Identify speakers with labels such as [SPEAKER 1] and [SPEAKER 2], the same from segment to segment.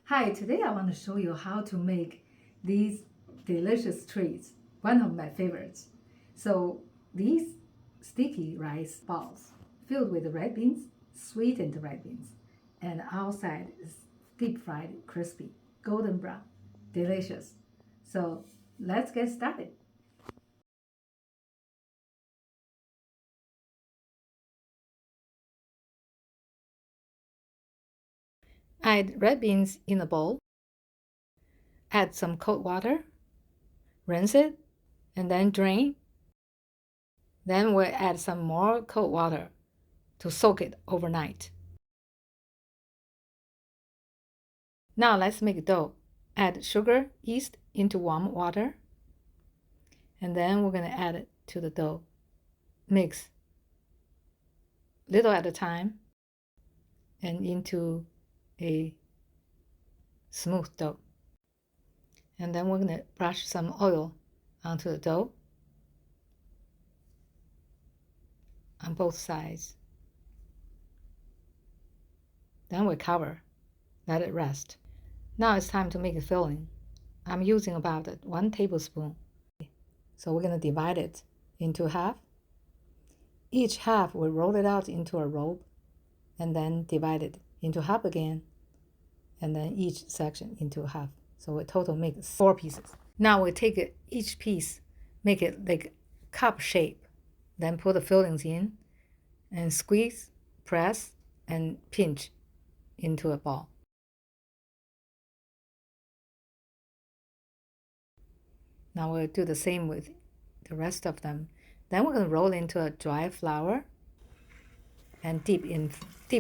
[SPEAKER 1] Hi, today I want to show you how to make these delicious treats, one of my favorites. So these sticky rice balls filled with red beans, sweetened red beans, and outside is deep fried, crispy, golden brown, delicious. So let's get started. Add red beans in a bowl, add some cold water, rinse it, and then drain. Then we'll add some more cold water to soak it overnight. Now let's make dough. Add sugar, yeast into warm water, and then we're going to add it to the dough. Mix little at a time and into a smooth dough. And then we're going to brush some oil onto the dough on both sides. Then we cover, let it rest. Now it's time to make a filling. I'm using about 1 tablespoon. So we're going to divide it into half. Each half we roll it out into a roll and then divide it into half again, and then each section into half. So we total make 4 pieces. Now we take each piece, make it like cup shape, then put the fillings in and squeeze, press, and pinch into a ball. Now we'll do the same with the rest of them. Then we're going to roll into a dry flour and deep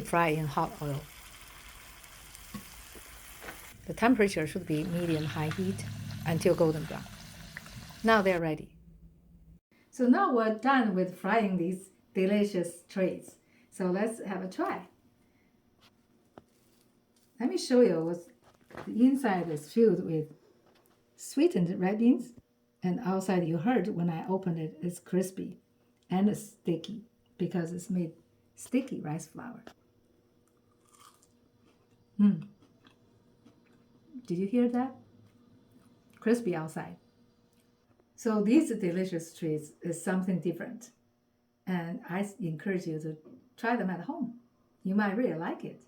[SPEAKER 1] fry in hot oil. The temperature should be medium-high heat until golden brown. Now they're ready. So now we're done with frying these delicious treats. So let's have a try. Let me show you what the inside is filled with sweetened red beans, and outside you heard when I opened it, it's crispy and sticky because it's made sticky rice flour. Did you hear that? Crispy outside. So these delicious treats is something different, and I encourage you to try them at home. You might really like it.